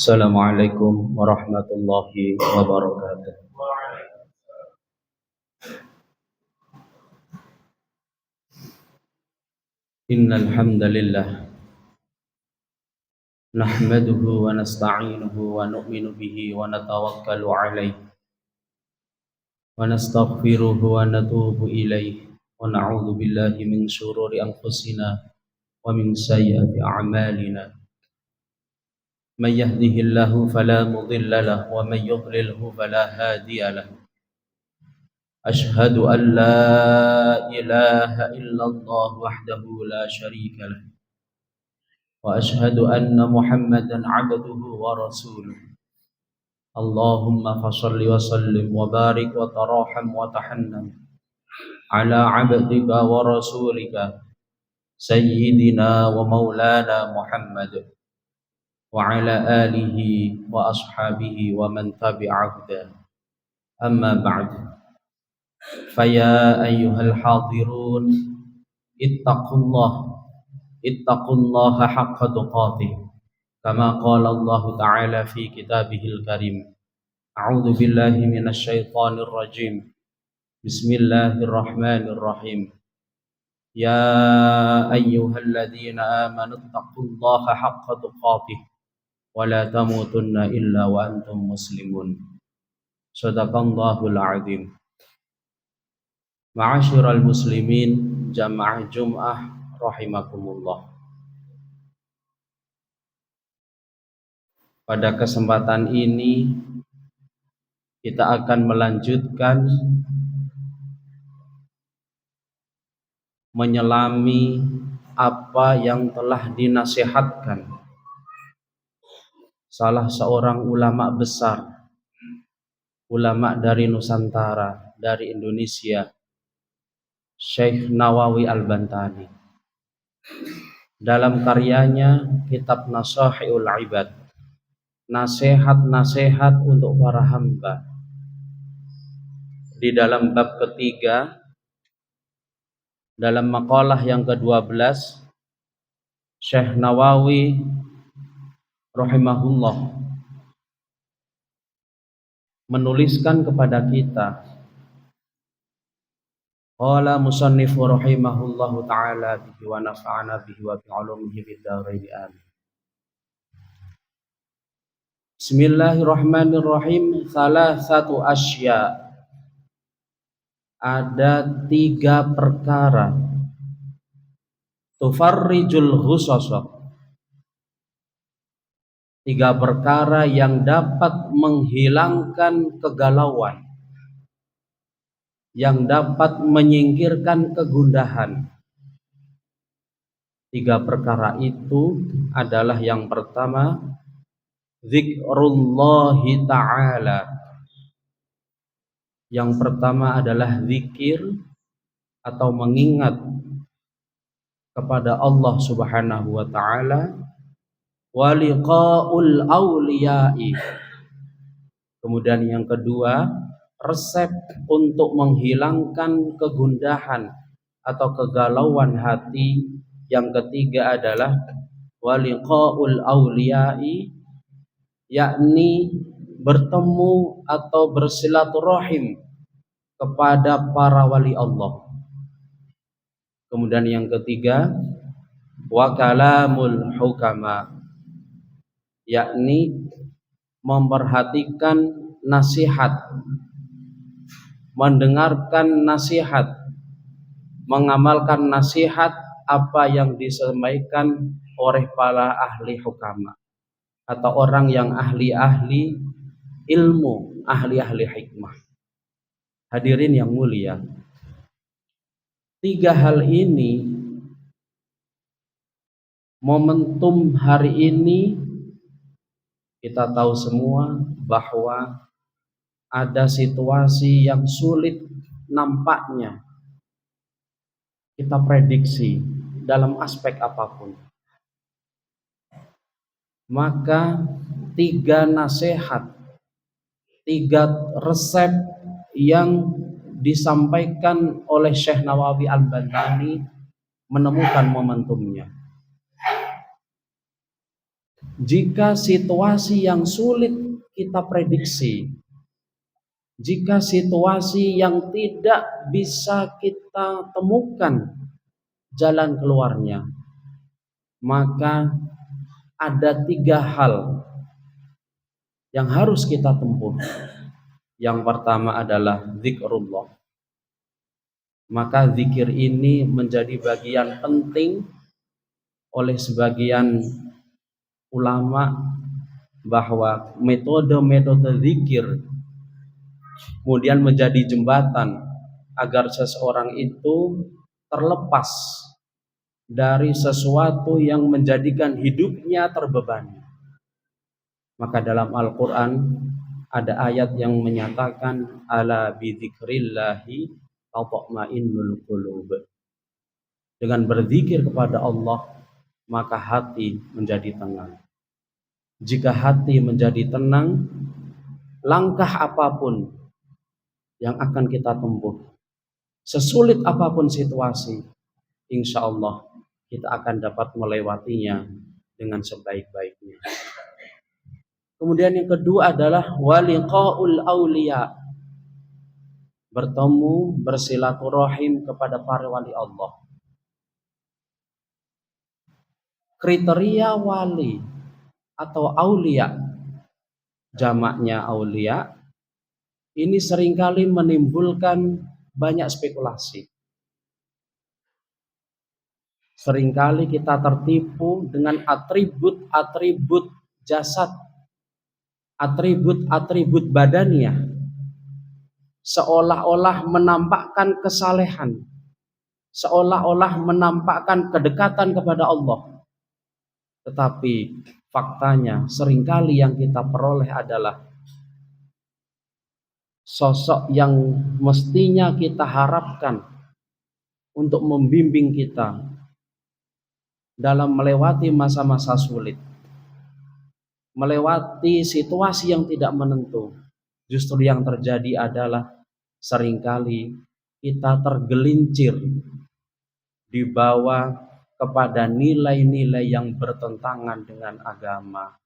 Assalamualaikum warahmatullahi wabarakatuh. Innal hamdalillah nahmaduhu wa nasta'inuhu wa nu'minu bihi wa natawakkalu 'alaihi wa nastaghfiruhu wa natubu ilaihi wa na'udzu billahi min shururi anfusina wa min sayyiati a'malina. Man yahdihillahu fala mudilla lahu wa man yudlilhu fala hadiya lahu. Ashhadu an la ilaha illallah wahdahu la syarika lahu wa ashhadu anna Muhammadan 'abduhu wa rasuluh. Allahumma fashalli wa sallim wa barik wa taraham wa tahannam ala 'abdika wa rasulika sayyidina wa maulana Muhammad wa ala alihi wa ashabihi wa man tabi'ahu. Amma ba'd. Faya ayyuhal hadirun ittaqullaha haqqa tuqatih kama qala Allah ta'ala fi kitabihil karim. A'udzu billahi minasy syaithanir rajim. Bismillahirrahmanirrahim. Ya ayyuhalladzina amanu ittaqullaha haqqa tuqatih wa la tamutunna illa wa antum muslimun. Shadaqallahul azim. Ma'asyiral muslimin jamaah Jum'ah rahimakumullah. Pada kesempatan ini kita akan melanjutkan menyelami apa yang telah dinasihatkan salah seorang ulama besar, ulama dari Nusantara, dari Indonesia, Syekh Nawawi Al-Bantani, dalam karyanya Kitab Nasaihul Ibad, nasihat-nasihat untuk para hamba. Di dalam bab ketiga, dalam maqalah yang ke-12, Syekh Nawawi rahimahullah menuliskan kepada kita, qala musannifu rahimahullahu ta'ala bihi wa nafa'ana bihi wa bi'ulumihi fid dharain amin. Bismillahirrahmanirrahim. Salasatu asya. Ada 3 perkara. Tufarrijul ghusasa. 3 perkara yang dapat menghilangkan kegalauan, yang dapat menyingkirkan kegundahan. 3 perkara itu adalah yang pertama, zikrullahi ta'ala. Yang pertama adalah zikir atau mengingat kepada Allah Subhanahu wa ta'ala, wa liqa'ul awliya'i. Kemudian yang kedua, resep untuk menghilangkan kegundahan atau kegalauan hati. Yang ketiga adalah waliqaul auliya'i, yakni bertemu atau bersilaturahim kepada para wali Allah. Kemudian yang ketiga, wa kalamul hukama, yakni memperhatikan nasihat, mendengarkan nasihat, mengamalkan nasihat apa yang disampaikan oleh para ahli hukama atau orang yang ahli-ahli ilmu, ahli-ahli hikmah. Hadirin yang mulia, 3 hal ini, momentum hari ini kita tahu semua bahwa ada situasi yang sulit nampaknya kita prediksi dalam aspek apapun. Maka 3 nasihat, 3 resep yang disampaikan oleh Syekh Nawawi Al-Bantani menemukan momentumnya. Jika situasi yang sulit kita prediksi, jika situasi yang tidak bisa kita temukan jalan keluarnya, maka ada 3 hal yang harus kita tempuh. Yang pertama adalah zikrullah. Maka zikir ini menjadi bagian penting oleh sebagian ulama, bahwa metode-metode zikir kemudian menjadi jembatan agar seseorang itu terlepas dari sesuatu yang menjadikan hidupnya terbebani. Maka dalam Al-Quran ada ayat yang menyatakan ala bidzikrillahi tatma'innul qulub. Dengan berzikir kepada Allah, maka hati menjadi tenang. Jika hati menjadi tenang, langkah apapun yang akan kita tempuh, sesulit apapun situasi, insya Allah kita akan dapat melewatinya dengan sebaik-baiknya. Kemudian yang kedua adalah waliqaul auliya, bertemu, bersilaturahim kepada para wali Allah. Kriteria wali atau aulia, jamaknya aulia, ini seringkali menimbulkan banyak spekulasi. Seringkali kita tertipu dengan atribut-atribut jasad, atribut-atribut badannya, seolah-olah menampakkan kesalehan, seolah-olah menampakkan kedekatan kepada Allah. Tetapi faktanya seringkali yang kita peroleh adalah sosok yang mestinya kita harapkan untuk membimbing kita dalam melewati masa-masa sulit, melewati situasi yang tidak menentu. Justru yang terjadi adalah seringkali kita tergelincir dibawa kepada nilai-nilai yang bertentangan dengan agama,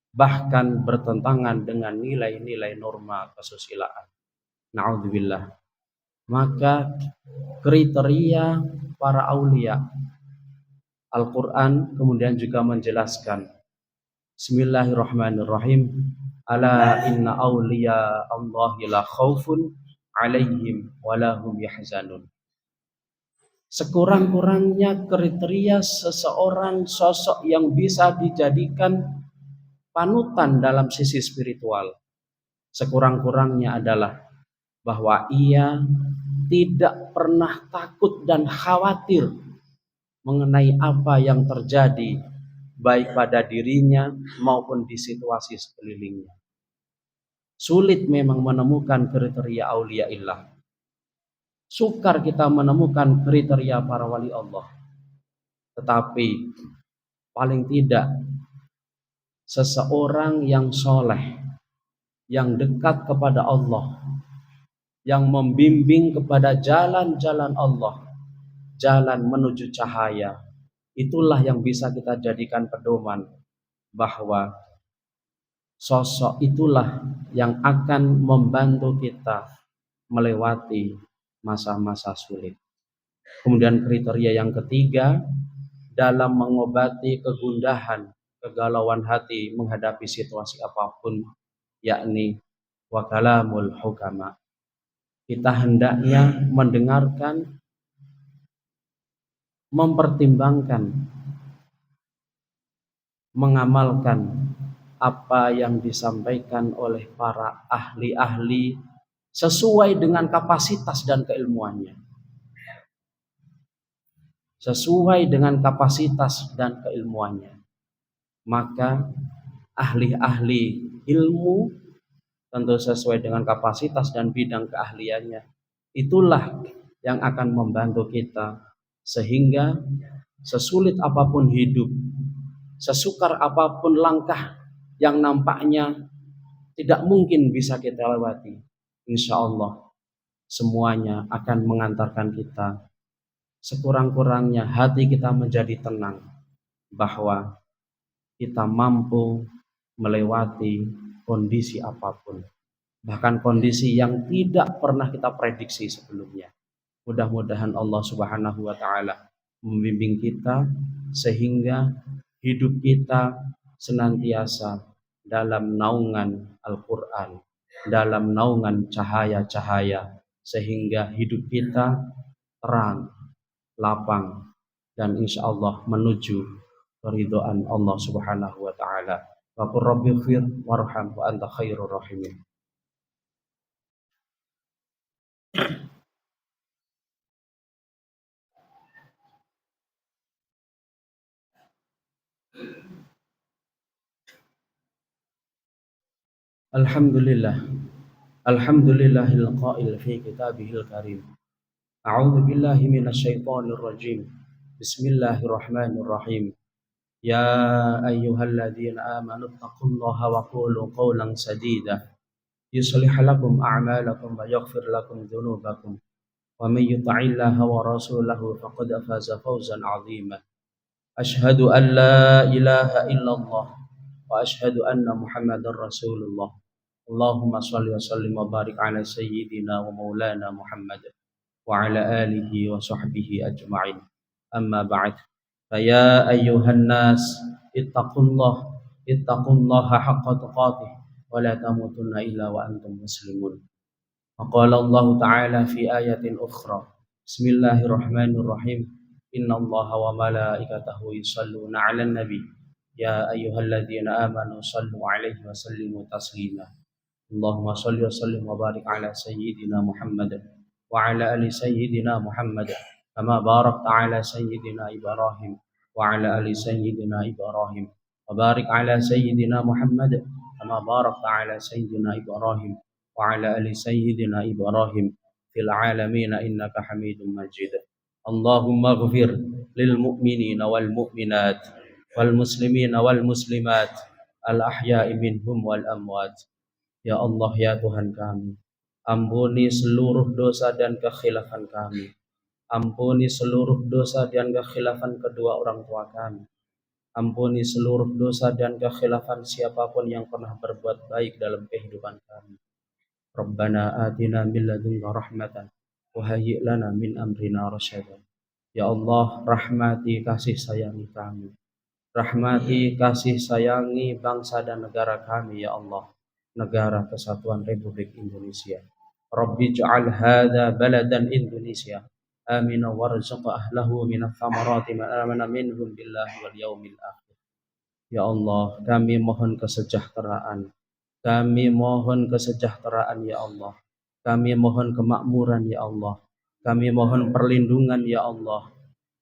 bahkan bertentangan dengan nilai-nilai norma kesusilaan. Na'udzubillah. Maka kriteria para aulia, Al-Quran kemudian juga menjelaskan, Bismillahirrahmanirrahim, ala inna awliya Allahi la khawfun alaihim walahum yahzanun. Sekurang-kurangnya kriteria seseorang sosok yang bisa dijadikan panutan dalam sisi spiritual, sekurang-kurangnya adalah bahwa ia tidak pernah takut dan khawatir mengenai apa yang terjadi baik pada dirinya maupun di situasi sekelilingnya. Sulit memang menemukan kriteria aulia illah. Sukar kita menemukan kriteria para wali Allah. Tetapi paling tidak seseorang yang soleh, yang dekat kepada Allah, yang membimbing kepada jalan-jalan Allah, jalan menuju cahaya, itulah yang bisa kita jadikan pedoman bahwa sosok itulah yang akan membantu kita melewati masa-masa sulit. Kemudian kriteria yang ketiga dalam mengobati kegundahan, kegalauan hati menghadapi situasi apapun, yakni wa kalamul hukama. Kita hendaknya mendengarkan, mempertimbangkan, mengamalkan apa yang disampaikan oleh para ahli-ahli sesuai dengan kapasitas dan keilmuannya. Sesuai dengan kapasitas dan keilmuannya. Maka ahli-ahli ilmu tentu sesuai dengan kapasitas dan bidang keahliannya. Itulah yang akan membantu kita sehingga sesulit apapun hidup, sesukar apapun langkah yang nampaknya tidak mungkin bisa kita lewati, insya Allah semuanya akan mengantarkan kita, sekurang-kurangnya hati kita menjadi tenang bahwa kita mampu melewati kondisi apapun, bahkan kondisi yang tidak pernah kita prediksi sebelumnya. Mudah-mudahan Allah Subhanahu wa taala membimbing kita sehingga hidup kita senantiasa dalam naungan Al-Qur'an, dalam naungan cahaya-cahaya, sehingga hidup kita terang, lapang, dan insya Allah menuju keridhaan Allah Subhanahu wa taala. Wa qur rabbighfir warham wa anta khairur rahimin. Alhamdulillah. Alhamdulillahil qail fi kitabihil karim. A'udzu billahi minasyaitonir rajim. Bismillahirrahmanirrahim. Ya ayyuhalladzina amanu taqullaha wa qulu qawlan sadida. Yuslih lakum a'malakum wa yaghfir lakum dzunubakum. Wa may yuti'illaha wa rasulahu faqad faza fawzan 'azima. Asyhadu an la ilaha illallah wa asyhadu anna Muhammadar Rasulullah. Allahumma shalli wa sallim wa barik ala sayyidina wa maulana Muhammad wa ala alihi wa sahbihi ajma'in. Amma ba'd. Faya ayyuhan nas ittaqullaha haqqa tuqatih wa la tamutunna illa wa antum muslimun. Wa qala Allah ta'ala fi ayatin ukhra. Bismillahirrahmanirrahim. Innallaha wa malaikatahu yusalluna 'alan nabi. Ya ayyuhalladzina amanu sallu 'alaihi wa sallimu taslima. Allahumma salli wa sallim wa barik ala sayyidina Muhammad wa ala ali sayyidina Muhammad kama barakta ala sayyidina Ibrahim wa ala ali sayyidina Ibrahim wa barik ala sayyidina Muhammad kama barakta ala sayyidina Ibrahim wa ala ali sayyidina Ibrahim fil alamin innaka Hamidum Majid. Allahumma ighfir lil mu'minina wal mu'minat wal muslimina wal muslimat al ahya'i minhum wal amwat. Ya Allah, ya Tuhan kami, ampuni seluruh dosa dan kekhilafan kami. Ampuni seluruh dosa dan kekhilafan kedua orang tua kami. Ampuni seluruh dosa dan kekhilafan siapapun yang pernah berbuat baik dalam kehidupan kami. Rabbana atina min ladunka rahmatan wa hayyi' lana min amrina rasyada. Ya Allah, rahmati kasih sayangi kami. Rahmati kasih sayangi bangsa dan negara kami, ya Allah. Negara Kesatuan Republik Indonesia. Rabbi ja'al hadza baladan Indonesia amina warzuq ahlahu minats thamarati man amana minhum billahi wal yaumil akhir. Ya Allah, kami mohon kesejahteraan. Kami mohon kesejahteraan, ya Allah. Kami mohon kemakmuran, ya Allah. Kami mohon perlindungan, ya Allah.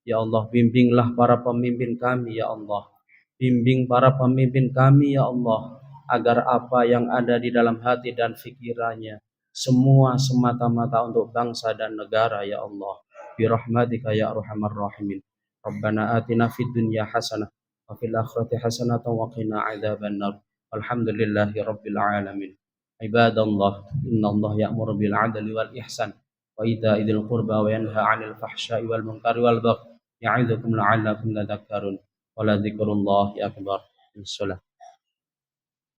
Ya Allah, bimbinglah para pemimpin kami, ya Allah. Bimbing para pemimpin kami, ya Allah, agar apa yang ada di dalam hati dan fikirannya semua semata-mata untuk bangsa dan negara, ya Allah. Birahmatika ya arhamar rahimin. Rabbana atina fid dunya hasanah wa fil akhirati hasanah wa qina adzabannar. Alhamdulillahi rabbil alamin. Ibadallah, innallaha ya'muru bil 'adli wal ihsan wa ita'i dzil qurba wa yanha 'anil fahsya'i wal munkari wal baghi. Ya'idzukum la'allakum tadhakkarun. Wa la dzikrullahi akbar. Bismillah.